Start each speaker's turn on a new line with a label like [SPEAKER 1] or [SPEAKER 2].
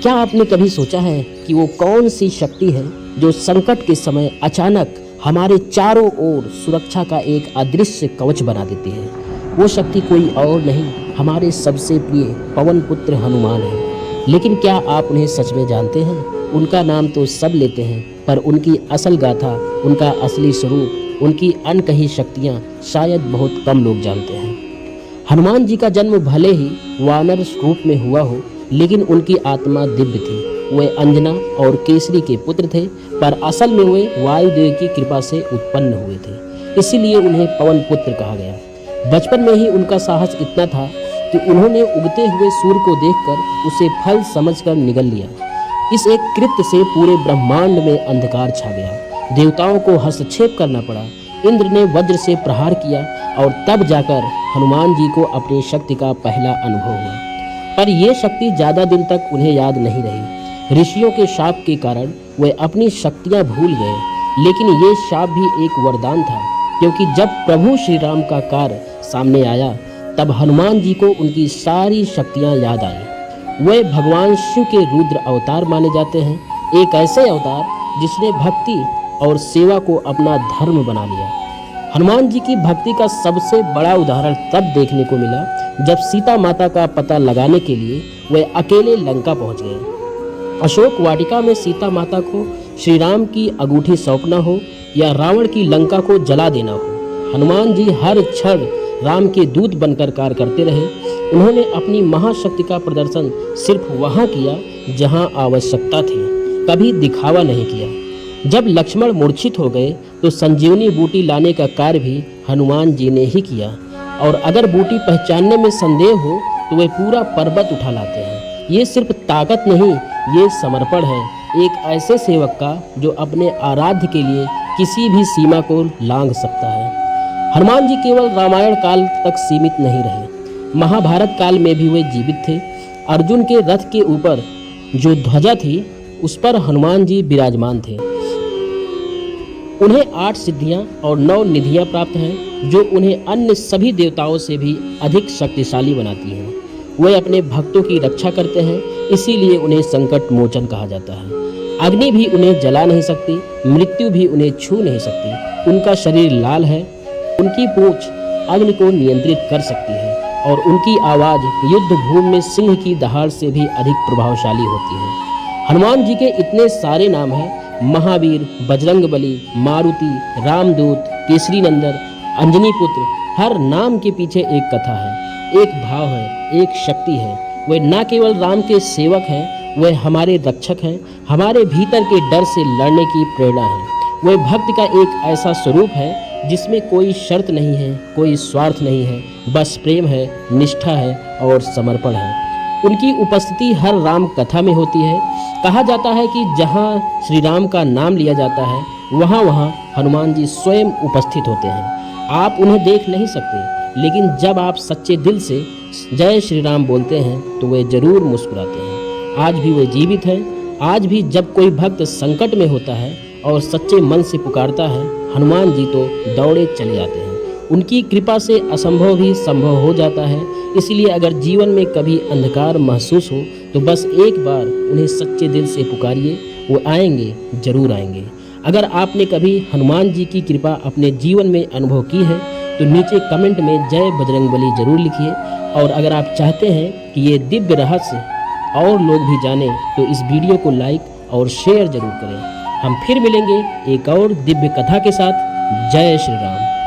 [SPEAKER 1] क्या आपने कभी सोचा है कि वो कौन सी शक्ति है जो संकट के समय अचानक हमारे चारों ओर सुरक्षा का एक अदृश्य कवच बना देती है? वो शक्ति कोई और नहीं, हमारे सबसे प्रिय पवन पुत्र हनुमान है। लेकिन क्या आप उन्हें सच में जानते हैं? उनका नाम तो सब लेते हैं, पर उनकी असल गाथा, उनका असली स्वरूप, उनकी अनकही शक्तियाँ शायद बहुत कम लोग जानते हैं। हनुमान जी का जन्म भले ही वानर रूप में हुआ हो, लेकिन उनकी आत्मा दिव्य थी। वे अंजना और केसरी के पुत्र थे, पर असल में वे वायुदेव की कृपा से उत्पन्न हुए थे। इसीलिए उन्हें पवन पुत्र कहा गया। बचपन में ही उनका साहस इतना था कि उन्होंने उगते हुए सूर्य को देखकर उसे फल समझकर निगल लिया। इस एक कृत्य से पूरे ब्रह्मांड में अंधकार छा गया। देवताओं को हस्तक्षेप करना पड़ा। इंद्र ने वज्र से प्रहार किया और तब जाकर हनुमान जी को अपनी शक्ति का पहला अनुभव हुआ। पर यह शक्ति ज़्यादा दिन तक उन्हें याद नहीं रही। ऋषियों के शाप के कारण वे अपनी शक्तियां भूल गए। लेकिन ये शाप भी एक वरदान था, क्योंकि जब प्रभु श्री राम का कार्य सामने आया तब हनुमान जी को उनकी सारी शक्तियां याद आई। वे भगवान शिव के रुद्र अवतार माने जाते हैं, एक ऐसे अवतार जिसने भक्ति और सेवा को अपना धर्म बना लिया। हनुमान जी की भक्ति का सबसे बड़ा उदाहरण तब देखने को मिला जब सीता माता का पता लगाने के लिए वे अकेले लंका पहुंच गए। अशोक वाटिका में सीता माता को श्री राम की अंगूठी सौंपना हो या रावण की लंका को जला देना हो, हनुमान जी हर क्षण राम के दूत बनकर कार्य करते रहे। उन्होंने अपनी महाशक्ति का प्रदर्शन सिर्फ वहां किया जहां आवश्यकता थी, कभी दिखावा नहीं किया। जब लक्ष्मण मूर्छित हो गए तो संजीवनी बूटी लाने का कार्य भी हनुमान जी ने ही किया, और अगर बूटी पहचानने में संदेह हो तो वे पूरा पर्वत उठा लाते हैं। ये सिर्फ ताकत नहीं, ये समर्पण है, एक ऐसे सेवक का जो अपने आराध्य के लिए किसी भी सीमा को लांघ सकता है। हनुमान जी केवल रामायण काल तक सीमित नहीं रहे, महाभारत काल में भी वे जीवित थे। अर्जुन के रथ के ऊपर जो ध्वजा थी उस पर हनुमान जी विराजमान थे। उन्हें 8 सिद्धियां और 9 निधियां प्राप्त हैं, जो उन्हें अन्य सभी देवताओं से भी अधिक शक्तिशाली बनाती हैं। वे अपने भक्तों की रक्षा करते हैं, इसीलिए उन्हें संकट मोचन कहा जाता है। अग्नि भी उन्हें जला नहीं सकती, मृत्यु भी उन्हें छू नहीं सकती। उनका शरीर लाल है, उनकी पूंछ अग्नि को नियंत्रित कर सकती है, और उनकी आवाज़ युद्ध भूमि में सिंह की दहाड़ से भी अधिक प्रभावशाली होती है। हनुमान जी के इतने सारे नाम हैं: महावीर, बजरंगबली, मारुति, रामदूत, केसरी नंदन, अंजनी पुत्र। हर नाम के पीछे एक कथा है, एक भाव है, एक शक्ति है। वे न केवल राम के सेवक हैं, वे हमारे रक्षक हैं, हमारे भीतर के डर से लड़ने की प्रेरणा है। वे भक्ति का एक ऐसा स्वरूप है जिसमें कोई शर्त नहीं है, कोई स्वार्थ नहीं है, बस प्रेम है, निष्ठा है और समर्पण है। उनकी उपस्थिति हर राम कथा में होती है। कहा जाता है कि जहाँ श्री राम का नाम लिया जाता है वहाँ हनुमान जी स्वयं उपस्थित होते हैं। आप उन्हें देख नहीं सकते, लेकिन जब आप सच्चे दिल से जय श्री राम बोलते हैं तो वे जरूर मुस्कुराते हैं। आज भी वे जीवित हैं। आज भी जब कोई भक्त संकट में होता है और सच्चे मन से पुकारता है, हनुमान जी तो दौड़े चले आते हैं। उनकी कृपा से असंभव भी संभव हो जाता है। इसलिए अगर जीवन में कभी अंधकार महसूस हो तो बस एक बार उन्हें सच्चे दिल से पुकारिए, वो आएंगे, जरूर आएंगे। अगर आपने कभी हनुमान जी की कृपा अपने जीवन में अनुभव की है तो नीचे कमेंट में जय बजरंगबली जरूर लिखिए। और अगर आप चाहते हैं कि ये दिव्य रहस्य और लोग भी जानें तो इस वीडियो को लाइक और शेयर जरूर करें। हम फिर मिलेंगे एक और दिव्य कथा के साथ। जय श्री राम।